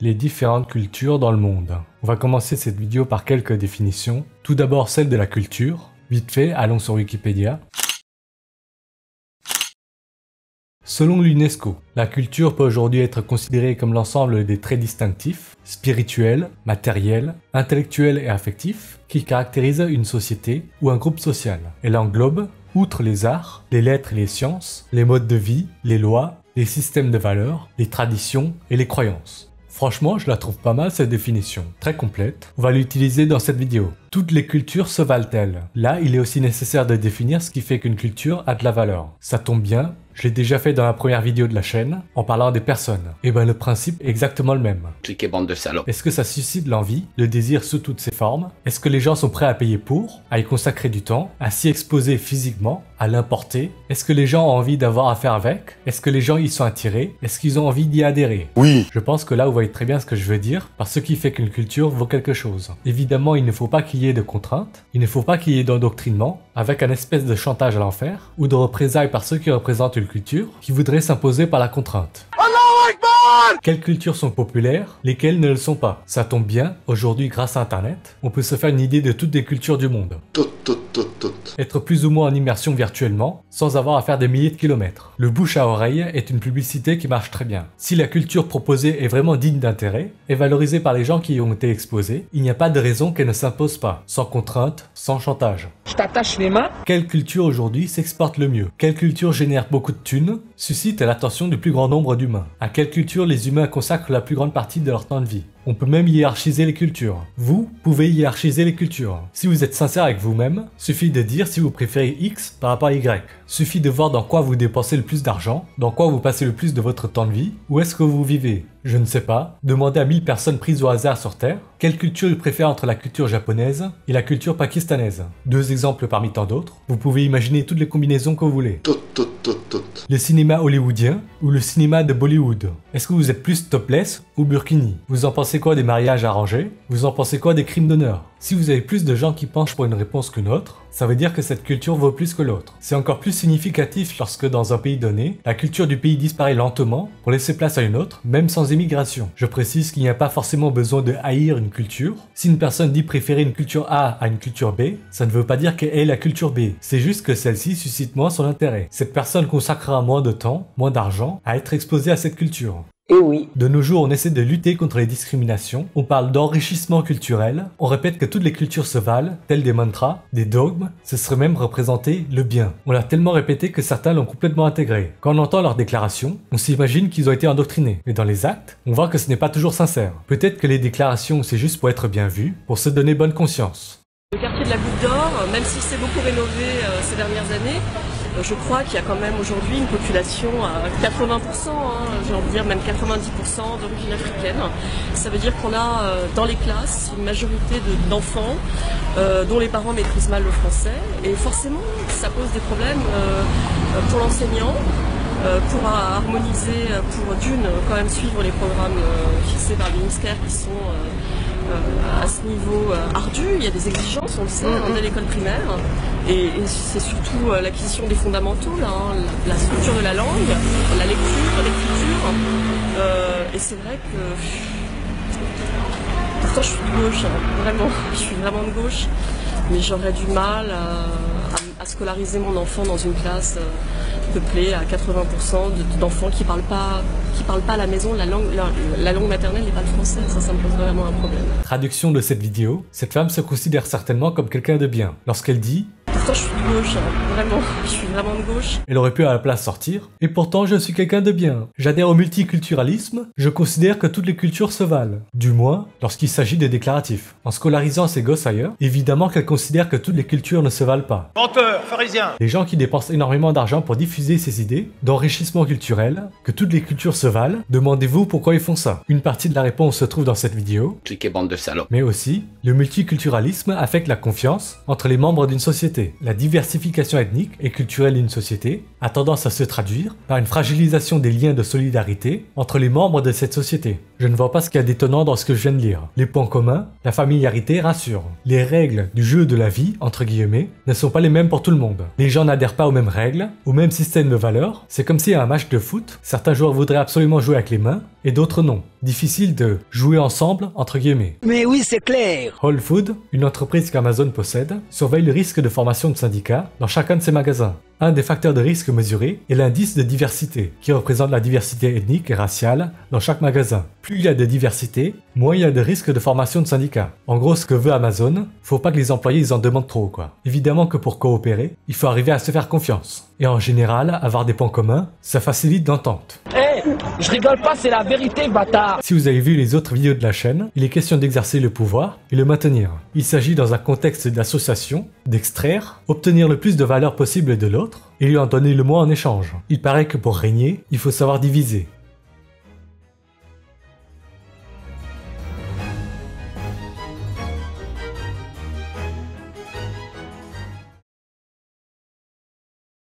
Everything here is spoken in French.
Les différentes cultures dans le monde. On va commencer cette vidéo par quelques définitions. Tout d'abord celle de la culture. Vite fait, allons sur Wikipédia. Selon l'UNESCO, la culture peut aujourd'hui être considérée comme l'ensemble des traits distinctifs, spirituels, matériels, intellectuels et affectifs qui caractérisent une société ou un groupe social. Elle englobe, outre les arts, les lettres et les sciences, les modes de vie, les lois, les systèmes de valeurs, les traditions et les croyances. Franchement, je la trouve pas mal cette définition, très complète. On va l'utiliser dans cette vidéo. Toutes les cultures se valent-elles? Là, il est aussi nécessaire de définir ce qui fait qu'une culture a de la valeur. Ça tombe bien, je l'ai déjà fait dans la première vidéo de la chaîne, en parlant des personnes. Et ben le principe est exactement le même. Cliquez bande de salopes. Est-ce que ça suscite l'envie, le désir sous toutes ses formes? Est-ce que les gens sont prêts à payer pour, à y consacrer du temps, à s'y exposer physiquement, à l'importer? Est-ce que les gens ont envie d'avoir affaire avec? Est-ce que les gens y sont attirés? Est-ce qu'ils ont envie d'y adhérer? Oui. Je pense que là vous voyez très bien ce que je veux dire, par ce qui fait qu'une culture vaut quelque chose. Évidemment, il ne faut pas qu'il y ait de contraintes, il ne faut pas qu'il y ait d'endoctrinement, avec un espèce de chantage à l'enfer, ou de représailles par ceux qui représentent une culture, qui voudraient s'imposer par la contrainte. Quelles cultures sont populaires, lesquelles ne le sont pas? Ça tombe bien, aujourd'hui grâce à internet, on peut se faire une idée de toutes les cultures du monde. Être plus ou moins en immersion virtuellement, sans avoir à faire des milliers de kilomètres. Le bouche à oreille est une publicité qui marche très bien. Si la culture proposée est vraiment digne d'intérêt, et valorisée par les gens qui y ont été exposés, il n'y a pas de raison qu'elle ne s'impose pas, sans contrainte, sans chantage. Je t'attache les mains. Quelle culture aujourd'hui s'exporte le mieux? Quelle culture génère beaucoup de thunes, suscite l'attention du plus grand nombre d'humains? À quelle culture les humains consacrent la plus grande partie de leur temps de vie? On peut même hiérarchiser les cultures. Vous pouvez hiérarchiser les cultures. Si vous êtes sincère avec vous-même, suffit de dire si vous préférez X par rapport à Y. Suffit de voir dans quoi vous dépensez le plus d'argent, dans quoi vous passez le plus de votre temps de vie, où est-ce que vous vivez. Je ne sais pas. Demandez à 1000 personnes prises au hasard sur Terre quelle culture ils préfèrent entre la culture japonaise et la culture pakistanaise. Deux exemples parmi tant d'autres. Vous pouvez imaginer toutes les combinaisons que vous voulez. Le cinéma hollywoodien ou le cinéma de Bollywood? Est-ce que vous êtes plus topless ou burkini? Vous en pensez quoi des mariages arrangés? Vous en pensez quoi des crimes d'honneur? Si vous avez plus de gens qui penchent pour une réponse qu'une autre, ça veut dire que cette culture vaut plus que l'autre. C'est encore plus significatif lorsque dans un pays donné, la culture du pays disparaît lentement pour laisser place à une autre, même sans émigration. Je précise qu'il n'y a pas forcément besoin de haïr une culture. Si une personne dit préférer une culture A à une culture B, ça ne veut pas dire qu'elle est la culture B. C'est juste que celle-ci suscite moins son intérêt. Cette personne consacrera moins de temps, moins d'argent à être exposée à cette culture. Et oui. De nos jours, on essaie de lutter contre les discriminations, on parle d'enrichissement culturel, on répète que toutes les cultures se valent, tels des mantras, des dogmes, ce serait même représenter le bien. On l'a tellement répété que certains l'ont complètement intégré. Quand on entend leurs déclarations, on s'imagine qu'ils ont été endoctrinés. Mais dans les actes, on voit que ce n'est pas toujours sincère. Peut-être que les déclarations, c'est juste pour être bien vu, pour se donner bonne conscience. Le quartier de la Goutte d'Or, même si c'est beaucoup rénové ces dernières années, je crois qu'il y a quand même aujourd'hui une population à 80%, j'ai envie de dire même 90% d'origine africaine. Ça veut dire qu'on a dans les classes une majorité d'enfants dont les parents maîtrisent mal le français. Et forcément, ça pose des problèmes pour l'enseignant, pour harmoniser, pour d'une, quand même suivre les programmes fixés par le ministère qui sont à ce niveau ardu. Il y a des exigences, on le sait, dès l'école primaire. Et c'est surtout l'acquisition des fondamentaux, là, la structure de la langue, la lecture, l'écriture. Et c'est vrai que... Pourtant je suis de gauche, vraiment, je suis vraiment de gauche. Mais j'aurais du mal à scolariser mon enfant dans une classe peuplée à 80% d'enfants qui parlent pas à la maison, la langue maternelle n'est pas le français. Ça me pose vraiment un problème. Traduction de cette vidéo, cette femme se considère certainement comme quelqu'un de bien. Lorsqu'elle dit Pourtant je suis de gauche, vraiment, je suis vraiment de gauche. Elle aurait pu à la place sortir. Et pourtant je suis quelqu'un de bien. J'adhère au multiculturalisme, je considère que toutes les cultures se valent. Du moins, lorsqu'il s'agit de déclaratifs. En scolarisant ses gosses ailleurs, évidemment qu'elle considère que toutes les cultures ne se valent pas. Menteur, pharisien. Les gens qui dépensent énormément d'argent pour diffuser ces idées d'enrichissement culturel, que toutes les cultures se valent, demandez-vous pourquoi ils font ça. Une partie de la réponse se trouve dans cette vidéo. Cliquez bande de salopes. Mais aussi, le multiculturalisme affecte la confiance entre les membres d'une société. la diversification ethnique et culturelle d'une société a tendance à se traduire par une fragilisation des liens de solidarité entre les membres de cette société. Je ne vois pas ce qu'il y a d'étonnant dans ce que je viens de lire. Les points communs, la familiarité rassure. Les règles du jeu de la vie, entre guillemets, ne sont pas les mêmes pour tout le monde. Les gens n'adhèrent pas aux mêmes règles, au même système de valeurs. C'est comme si à un match de foot, certains joueurs voudraient absolument jouer avec les mains et d'autres non. Difficile de jouer ensemble, entre guillemets. Mais oui, c'est clair. Whole Foods, une entreprise qu'Amazon possède, surveille le risque de formation de syndicats dans chacun de ses magasins. Un des facteurs de risque mesurés est l'indice de diversité, qui représente la diversité ethnique et raciale dans chaque magasin. Plus il y a de diversité, moins il y a de risque de formation de syndicats. En gros, ce que veut Amazon, faut pas que les employés ils en demandent trop, quoi. Évidemment que pour coopérer, il faut arriver à se faire confiance. Et en général, avoir des points communs, ça facilite l'entente. Je rigole pas, c'est la vérité, bâtard. Si vous avez vu les autres vidéos de la chaîne, il est question d'exercer le pouvoir et le maintenir. Il s'agit dans un contexte d'association, d'extraire, obtenir le plus de valeur possible de l'autre et lui en donner le moins en échange. Il paraît que pour régner, il faut savoir diviser.